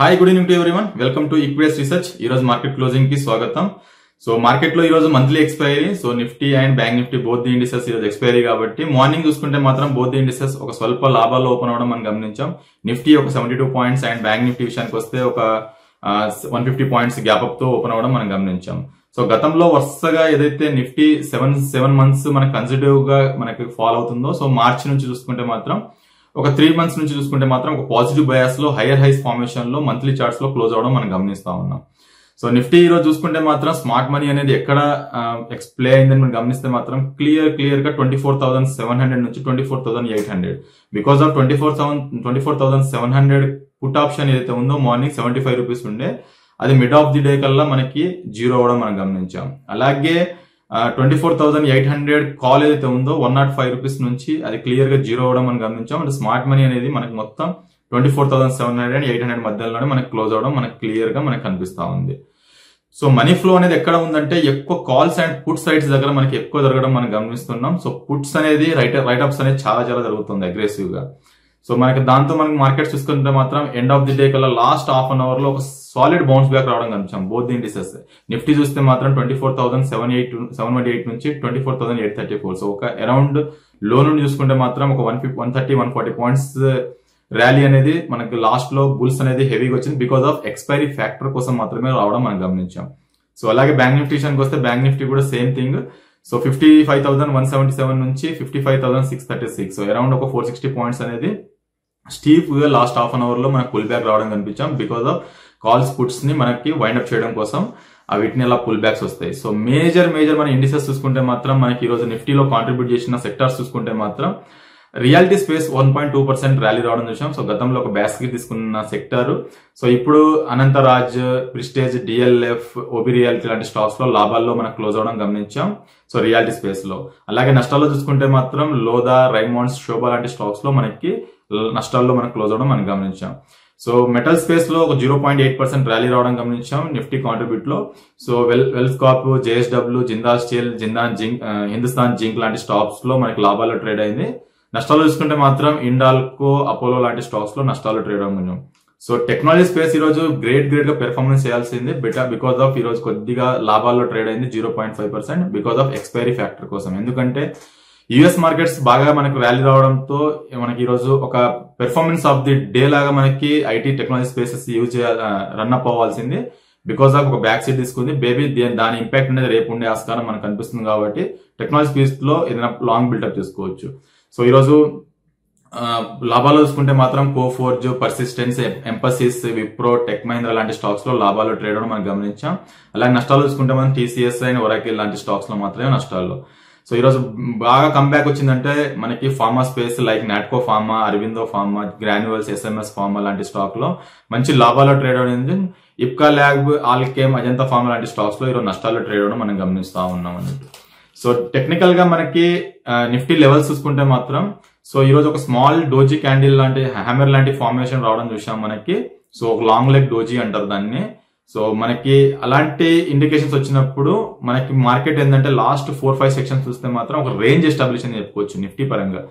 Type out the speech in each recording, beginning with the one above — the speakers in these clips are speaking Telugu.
Hi good evening to everyone welcome to equities research ఈ రోజు మార్కెట్ క్లోజింగ్ కి స్వాగతం. సో మార్కెట్ లో ఈ రోజు monthly expiry, so Nifty and bank Nifty both the indices ఈ రోజు ఎక్స్పైరీ కాబట్టి మార్నింగ్ చూసుకుంటే మాత్రం బోత్ ది ఇండిసెస్ ఒక స్వల్ప లాభాల్లో ఓపెన్ అవడం మనం గమనించాం. నిఫ్టీ ఒక 72 పాయింట్స్ అండ్ బ్యాంక్ నిఫ్టీ విషయానికి వస్తే ఒక 150 పాయింట్స్ గ్యాప్ అప్ తో ఓపెన్ అవడం మనం గమనించాం. సో గతంలో వరుసగా ఏదైతే నిఫ్టీ 7 మంత్స్ మనకు కన్సిడర్వ్ గా మనకి ఫాలో అవుతుందో, సో మార్చి నుంచి చూసుకుంటే మాత్రం ఒక 3 మంత్స్ నుంచి చూసుకుంటే మాత్రం ఒక పాజిటివ్ బయాస్ లో హైయర్ హైస్ ఫార్మేషన్ లో మంత్లీ చార్ట్స్ లో క్లోజ్ అవడం మనం గమనిస్తా ఉన్నాం. సో నిఫ్టీ ఈ రోజు చూసుకుంటే మాత్రం స్మార్ట్ మనీ అనేది ఎక్కడ ప్లే అయిందని మనం గమనిస్తే మాత్రం క్లియర్ గా 24,700 నుంచి 24,800 బికాస్ ఆఫ్ 24,700 పుట్ ఆప్షన్ ఏదైతే ఉందో మార్నింగ్ 75 రూపీస్ ఉండే, అది మిడ్ ఆఫ్ ది డే కల్లా మనకి జీరో అవడం మనం గమనించాం. అలాగే 24,800 కాల్ ఏదైతే ఉందో 105 రూపీస్ నుంచి అది క్లియర్ గా జీరో అవడం మనం గమనించాం. అంటే స్మార్ట్ మనీ అనేది మనకి మొత్తం 24,700 అండ్ 800 మధ్యలోనే మనకి క్లోజ్ అవడం మనకి క్లియర్ గా మనకి కనిపిస్తా ఉంది. సో మనీ ఫ్లో అనేది ఎక్కడ ఉందంటే ఎక్కువ కాల్స్ అండ్ పుట్ సైడ్స్ దగ్గర మనకి ఎక్కువ జరగడం మనం గమనిస్తున్నాం. సో పుట్స్ అనేది రైట్ అప్స్ అనేది చాలా జరుగుతుంది అగ్రెసివ్ గా. సో మనకి దాంతో మనకి మార్కెట్ చూసుకుంటే మాత్రం ఎండ్ ఆఫ్ ది డే కల్లా లాస్ట్ హాఫ్ అన్ అవర్ లో ఒక సాలిడ్ బౌన్స్ బ్యాక్ రావడం కనిపించాం బోత్ ది ఇండిసెస్. నిఫ్టీ చూస్తే మాత్రం 24,718 నుంచి 24,834. సో ఒక అరౌండ్ లో నుండి చూసుకుంటే మాత్రం ఒక 130-140 పాయింట్స్ ర్యాలీ అనేది మనకి లాస్ట్ లో బుల్స్ అనేది హెవీగా వచ్చింది బికాస్ ఆఫ్ ఎక్స్పైరీ ఫ్యాక్టర్ కోసం మాత్రమే రావడం మనం గమనించాం. సో అలాగే బ్యాంక్ నిఫ్టీ విషయానికి వస్తే బ్యాంక్ నిఫ్టీ కూడా సేమ్ థింగ్. సో 55,177 నుంచి 55,636. సో అరౌండ్ ఒక 460 పాయింట్స్ అనేది స్టీప్ గా లాస్ట్ హాఫ్ అన్ అవర్ లో మనకు పుల్ బ్యాక్ రావడం కనిపించాం బికాస్ ఆఫ్ కాల్స్ పుట్స్ ని మనకి వైండప్ చేయడం కోసం వీటిని అలా పుల్ బ్యాక్స్ వస్తాయి. సో మేజర్ మన ఇండిసెస్ చూసుకుంటే మాత్రం మనకి ఈ రోజు నిఫ్టీలో కాంట్రిబ్యూట్ చేసిన సెక్టార్స్ చూసుకుంటే మాత్రం రియాలిటీ స్పేస్ 1.2% ర్యాలీ రావడం చూసాం. సో గతంలో ఒక బ్యాస్కెట్ తీసుకున్న సెక్టార్, సో ఇప్పుడు Anantharaj, prestige, DLF, OB reality లాంటి స్టాక్స్ లో లాభాల్లో మనకు క్లోజ్ అవడం గమనించాం. సో రియాలిటీ స్పేస్ లో అలాగే నష్టాల్లో చూసుకుంటే మాత్రం లోదా, రైమాండ్స్, శోభా లాంటి స్టాక్స్ లో మనకి నష్టాల్లో మనకు క్లోజ్ అవడం మనం గమనించాం. సో మెటల్ స్పేస్ లో ఒక 0.8% ర్యాలీ రావడం గమనించాం నిఫ్టీ కాంట్రిబ్యూట్ లో. సో వెల్స్ Corp, JSW, Jindal Steel, Hindustan Zinc లాంటి స్టాక్స్ లో మనకి లాభాల్లో ట్రేడ్ అయింది. నష్టాలు చూసుకుంటే మాత్రం ఇండాల్కో, అపోలో లాంటి స్టాక్స్ లో నష్టాలు ట్రేడ్ అవ్వడం. సో టెక్నాలజీ స్పేస్ ఈ రోజు గ్రేట్ గా పెర్ఫార్మెన్స్ చేయాల్సింది బికాస్ ఆఫ్ ఈ రోజు కొద్దిగా లాభాల్లో ట్రేడ్ అయింది 0.5% బికాస్ ఆఫ్ ఎక్స్పైరీ ఫ్యాక్టర్ కోసం. ఎందుకంటే యుఎస్ మార్కెట్స్ బాగా మనకు ర్యాలీ రావడంతో మనకి ఈ రోజు ఒక పెర్ఫార్మెన్స్ ఆఫ్ ది డే లాగా మనకి IT technology spaces use run up అవ్వాల్సింది బికాస్ ఆఫ్ ఒక బ్యాక్ సీట్ తీసుకుంది. బేబీ దాని ఇంపాక్ట్ అనేది రేపు ఉండే ఆస్కారం మనకు కనిపిస్తుంది కాబట్టి టెక్నాలజీ స్పేస్ లో ఏదైనా లాంగ్ బిల్డప్ చేసుకోవచ్చు. సో ఈ రోజు లాభాలు చూసుకుంటే మాత్రం Coforge, persistence, emphasis, Wipro, tech Mahindra లాంటి స్టాక్స్ లో లాభాలు ట్రేడ్ అవడం మనం గమనించాం. అలాగే నష్టాలు చూసుకుంటే మనం టీసీఎస్ అండ్ ఒరాకిల్ లాంటి స్టాక్స్ లో మాత్రమే నష్టాల్లో. సో ఈ రోజు బాగా కంబ్యాక్ వచ్చిందంటే మనకి pharma space like Natco pharma, Aurobindo pharma, granules, SMS pharma లాంటి స్టాక్ లో మంచి లాభాలు ట్రేడ్ అవ్వడం. ఇప్కా ల్యాబ్, ఆల్కేమ్, అజంతా ఫార్మా లాంటి స్టాక్స్ లో ఈరోజు నష్టాలు ట్రేడ్ అవడం మనం గమనిస్తా ఉన్నాం అన్నట్టు. సో టెక్నికల్ గా మనకి నిఫ్టీ లెవెల్స్ చూసుకుంటే మాత్రం సో ఈ రోజు ఒక స్మాల్ డోజీ క్యాండిల్ లాంటి హ్యామర్ లాంటి ఫార్మేషన్ రావడం చూసాం మనకి. సో ఒక లాంగ్ లెగ్ డోజీ అంటారు దాన్ని. సో మనకి అలాంటి ఇండికేషన్స్ వచ్చినప్పుడు మనకి మార్కెట్ ఏంటంటే లాస్ట్ 4-5 సెక్షన్స్ చూస్తే మాత్రం ఒక రేంజ్ ఎస్టాబ్లిష్ అని చెప్పుకోవచ్చు నిఫ్టీ పరంగా.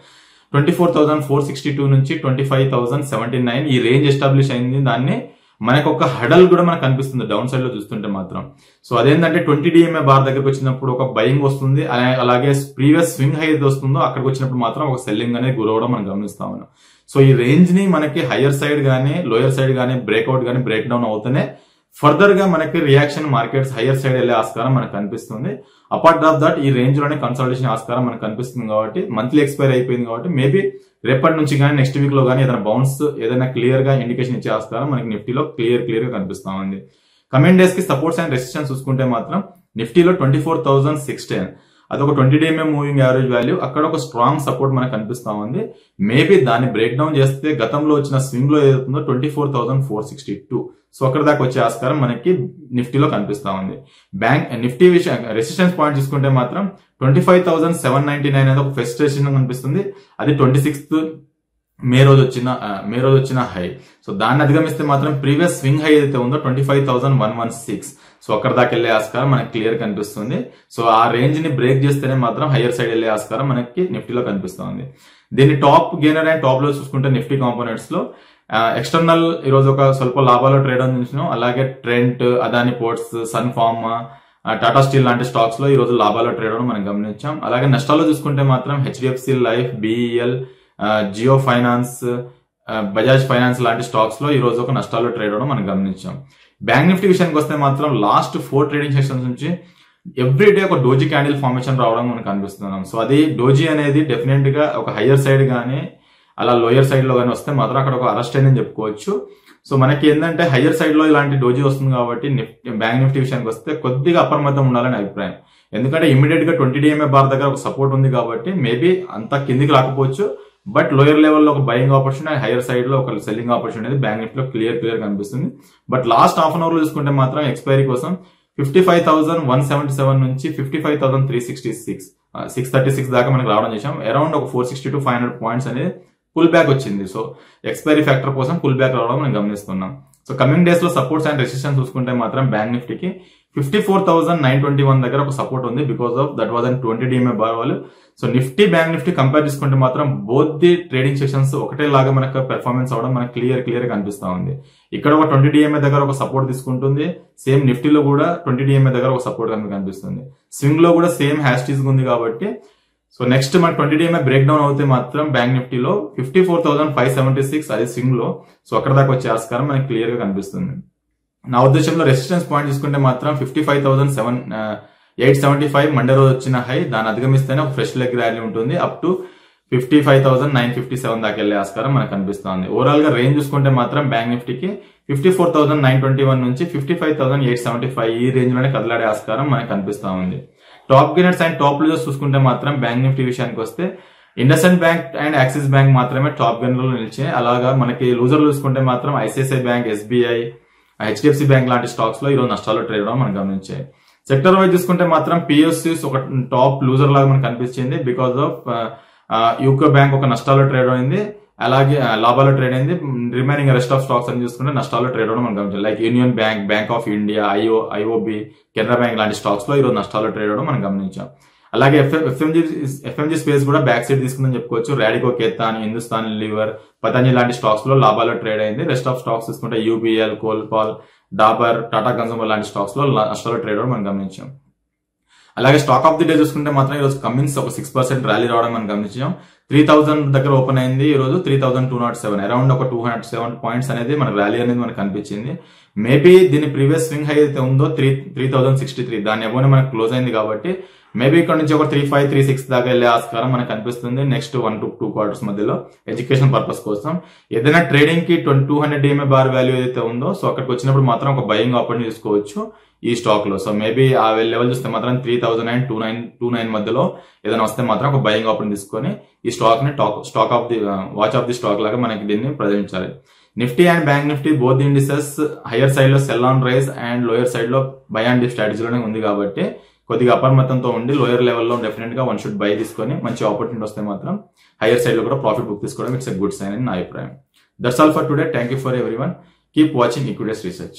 24,462 నుంచి 25,079 ఈ రేంజ్ ఎస్టాబ్లిష్ అయింది. దాన్ని మనకు ఒక హడల్ కూడా మనకు కనిపిస్తుంది డౌన్ సైడ్ లో చూస్తుంటే మాత్రం. సో అదేంటంటే 20 DMA బార్ దగ్గరకు వచ్చినప్పుడు ఒక బయింగ్ వస్తుంది, అలాగే ప్రీవియస్ స్వింగ్ హై ఏది వస్తుందో అక్కడికి వచ్చినప్పుడు మాత్రం ఒక సెల్లింగ్ అనేది గురవడం మనం గమనిస్తా ఉన్నాం. సో ఈ రేంజ్ ని మనకి హయ్యర్ సైడ్ గానీ లోయర్ సైడ్ గానీ బ్రేక్అవుట్ గానీ బ్రేక్ డౌన్ అవుతూనే ఫర్దర్ గా మనకి రియాక్షన్ మార్కెట్స్ హయ్యర్ సైడ్ వెళ్లే ఆస్కారం మనకు కనిపిస్తుంది. అపార్ట్ ఆఫ్ దట్ ఈ రేంజ్ లోనే కన్సల్టేషన్ ఆస్కారం మనకు కనిపిస్తుంది కాబట్టి మంత్లీ ఎక్స్పైర్ అయిపోయింది కాబట్టి మేబీ రేపటి నుంచి కానీ నెక్స్ట్ వీక్ లో కానీ ఏదైనా బౌన్స్ ఏదైనా క్లియర్ గా ఇండికేషన్ ఇచ్చే ఆస్కారం మనకి నిఫ్టీలో క్లియర్ గా కనిపిస్తా ఉంది. కమింగ్ డేస్ కి సపోర్ట్స్ అండ్ రెసిస్టెన్స్ చూసుకుంటే మాత్రం నిఫ్టీలో 24,610 అదొక 20 DMA మూవింగ్ యావరేజ్ వాల్యూ, అక్కడ ఒక స్ట్రాంగ్ సపోర్ట్ మనకు కనిపిస్తా ఉంది. మేబీ దాన్ని బ్రేక్ డౌన్ చేస్తే గతంలో వచ్చిన స్వింగ్ లో ఏదైతుందో 24,462 సో అక్కడ దాకా వచ్చే ఆస్కారం మనకి నిఫ్టీలో కనిపిస్తా ఉంది. నిఫ్టీ విషయం రెసిస్టెన్స్ పాయింట్ చూసుకుంటే మాత్రం 25,799 అనేది ఒక ఫస్ట్ రెసిస్టెన్స్ కనిపిస్తుంది. అది 26th మే రోజు వచ్చిన హై. సో దాన్ని అధిగమిస్తే మాత్రం ప్రీవియస్ స్వింగ్ హై ఏదైతే ఉందో 25,116 సో అక్కడ దాకా వెళ్లే ఆస్కారం మనకి క్లియర్ కనిపిస్తుంది. సో ఆ రేంజ్ ని బ్రేక్ చేస్తేనే మాత్రం హయ్యర్ సైడ్ వెళ్లే ఆస్కారం మనకి నిఫ్టీలో కనిపిస్తుంది. దీన్ని టాప్ గెయినర్ అండ్ టాప్ లో చూసుకుంటే నిఫ్టీ కాంపోనెంట్స్ లో ఎక్స్టర్నల్ ఈరోజు ఒక స్వల్ప లాభాలు ట్రేడ్ అని చూసినాం. అలాగే Trent, Adani Ports, Sun Pharma, Tata Steel లాంటి స్టాక్స్ లో ఈ రోజు లాభాలు ట్రేడ్ అవడం మనం గమనించాం. అలాగే నష్టాల్లో చూసుకుంటే మాత్రం HDFC Life, BEL, Jio Finance, Bajaj Finance లాంటి స్టాక్స్ లో ఈ రోజు ఒక నష్టాల్లో ట్రేడ్ అవడం మనం గమనించాం. బ్యాంక్ నిఫ్టీ విషయానికి వస్తే మాత్రం లాస్ట్ 4 ట్రేడింగ్ సెషన్స్ నుంచి ఎవ్రీడే ఒక డోజీ క్యాండిల్ ఫార్మేషన్ రావడం మనకు కనిపిస్తున్నాం. సో అది డోజీ అనేది డెఫినెట్ గా ఒక హయ్యర్ సైడ్ గానీ అలా లోయర్ సైడ్ లో కానీ వస్తే మాత్రం అక్కడ ఒక అరెస్ట్ అని చెప్పుకోవచ్చు. సో మనకి ఏంటంటే హయ్యర్ సైడ్ లో ఇలాంటి డోజీ వస్తుంది కాబట్టి బ్యాంక్ నిఫ్టీ విషయానికి వస్తే కొద్దిగా అప్రమత్తం ఉండాలని అభిప్రాయం. ఎందుకంటే ఇమీడియట్ గా 20 DMA బార్ దగ్గర ఒక సపోర్ట్ ఉంది కాబట్టి మేబీ అంత కిందికి రాకపోవచ్చు. బట్ లోయర్ లెవెల్లో ఒక బయింగ్ ఆపర్చునిటీ, హైయర్ సైడ్ లో ఒక సెల్లింగ్ ఆపర్చునిటీ బ్యాంక్ నిఫ్టీలో క్లియర్ కనిపిస్తుంది. But last half an hour లో చూసుకుంటే మాత్రం ఎక్స్పైరీ కోసం 55,177 నుంచి 55,366 636 దాకా మనకి రావడం చేసాం. అరౌండ్ ఒక 460 to 500 పాయింట్స్ అనేది పుల్ బ్యాక్ వచ్చింది. సో ఎక్స్పైరీ ఫ్యాక్టర్ కోసం పుల్ బ్యాక్ రావడం మనం గమనిస్తున్నాం. సో కమింగ్ డేస్ లో సపోర్ట్స్ అండ్ రెసిస్టెన్స్ చూసుకుంటే మాత్రం బ్యాంక్ నిఫ్టీకి 54,921 దగ్గర ఒక సపోర్ట్ ఉంది. Because of that was and 20 DMA bar వాళ్ళు. So Nifty bank Nifty compare చేసుకుంటే మాత్రం బోత్ ది ట్రేడింగ్ సెషన్స్ ఒకటేలాగా మనకు పెర్ఫార్మెన్స్ అవడం మనకు క్లియర్ గా కనిపిస్తా ఉంది. ఇక్కడ ఒక 20 DMA దగ్గర ఒక సపోర్ట్ తీసుకుంటుంది. సేమ్ నిఫ్టీలో కూడా 20 DMA దగ్గర ఒక సపోర్ట్ కనిపిస్తుంది. స్వింగ్ లో కూడా సేమ్ హ్యాష్ ఉంది కాబట్టి సో నెక్స్ట్ మన 20 DMA బ్రేక్ డౌన్ అవుతే మాత్రం బ్యాంక్ నిఫ్టీలో 54,576 అది స్వింగ్ లో. సో అక్కడ దాకా వచ్చే ఆస్కారం మనకి క్లియర్ గా కనిపిస్తుంది. నా ఉద్దేశంలో రెసిస్టెన్స్ పాయింట్ తీసుకుంటే మాత్రం 55,875 మండే రోజు వచ్చిన హై, దాన్ని అధిగమిస్తేనే ఒక ఫ్రెష్ లెగ్ ర్యాలీ ఉంటుంది. అప్ టు 55,957 దాకా వెళ్లే ఆస్కారం మనకు కనిపిస్తుంది. ఓవరాల్ గా రేంజ్ చూసుకుంటే మాత్రం బ్యాంక్ నిఫ్టీకి 54,921 నుంచి 55,875 ఈ రేంజ్ లోనే కదలాడే ఆస్కారం మనకు కనిపిస్తా ఉంది. Top gainers and top losers చూసుకుంటే మాత్రం బ్యాంక్ నిఫ్టీ విషయానికి వస్తే IndusInd bank and axis bank మాత్రమే టాప్ గెయినర్ లో నిలిచాయి. అలాగా మనకి లూజర్లు చూసుకుంటే మాత్రం ICICI bank, SBI, HDFC bank లాంటి స్టాక్స్ లో ఈరోజు నష్టాలు ట్రేడ్ అవడం మనం గమనించాయి. సెక్టర్ వైజ్ చూసుకుంటే మాత్రం పిఎస్యూస్ ఒక టాప్ లూజర్ లాగా మనకు కనిపించింది. బికాస్ ఆఫ్ యూకో బ్యాంక్ ఒక నష్టాలు ట్రేడ్ అయింది, అలాగే లాభాలు ట్రేడ్ అయింది. రిమైనింగ్ రెస్ట్ ఆఫ్ స్టాక్స్ అని చూసుకుంటే నష్టాలు ట్రేడ్ అవడం మనం గమనించాలి. Like union bank, bank of India, IOB, Canara bank లాంటి స్టాక్స్ లో ఈరోజు నష్టాలు ట్రేడ్ అవడం మనం గమనించాం. అలాగే ఎఫ్ఎంజీ స్పేస్ కూడా బ్యాక్ సైడ్ తీసుకుందని చెప్పుకోవచ్చు. రాడికో ఖేతాన్, హిందుస్థాన్ లివర్, పతంజలి లాంటి స్టాక్స్ లో లాభాలు ట్రేడ్ అయింది. రెస్ట్ ఆఫ్ స్టాక్స్ తీసుకుంటే యూబీఎల్, కోల్పాల్, డాబర్, టాటా కన్సూమర్ లాంటి స్టాక్స్ లో నష్టాలు ట్రేడ్ అవడం మనం గమనించాం. అలాగే స్టాక్ ఆఫ్ ది డే చూసుకుంటే మాత్రం ఈరోజు కమిన్స్ ఒక 6% ర్యాలీ రావడం మనం గమనించాం. 3,000 దగ్గర ఓపెన్ అయింది. ఈ రోజు 3,207 అరౌండ్ ఒక 207 పాయింట్స్ అనేది మనకు ర్యాలీ అనేది మనకు కనిపించింది. మేబీ దీని ప్రీవియస్ స్వింగ్ హై అయితే ఉందో 3,063 దాని అబోనే మనకు క్లోజ్ అయింది కాబట్టి మేబీ ఇక్కడ నుంచి ఒక 3,500, 3,600 దాకా వెళ్లే ఆస్కారం మనకు కనిపిస్తుంది నెక్స్ట్ 1 to 2 quarters మధ్యలో ఎడ్యుకేషన్ పర్పస్ కోసం. ఏదైనా ట్రేడింగ్ కి 200 DMA బార్ వాల్యూ ఏదైతే ఉందో సో అక్కడికి వచ్చినప్పుడు మాత్రం ఒక బయింగ్ ఆపర్చునిటీ తీసుకోవచ్చు ఈ స్టాక్ లో. సో మేబీ ఆ లెవెల్ చూస్తే మాత్రం 3,029 మధ్యలో ఏదైనా వస్తే మాత్రం ఒక బయింగ్ ఆపర్చునిటీ తీసుకొని ఈ స్టాక్ ని stock of the watch of the stock లాగా మనకి దీన్ని ప్రదర్శించాలి. Nifty and bank Nifty both indices higher side లో sell on rise and lower side లో బై అండ్ డిప్ స్ట్రాటజీలోనే ఉంది కాబట్టి కొద్దిగా అప్రమత్తంతో ఉండి లోయర్ లెవెల్లో డెఫినెట్ గా 1 షుడ్ బై తీసుకొని మంచి ఆపర్చునిటీ వస్తే మాత్రం హైయర్ సైడ్ లో కూడా ప్రాఫిట్ బుక్ తీసుకోవడం ఇట్స్ ఎ గుడ్ సైన్ అని నా అభిప్రాయం. That's all for today. Thank you for everyone. Keep watching equities research.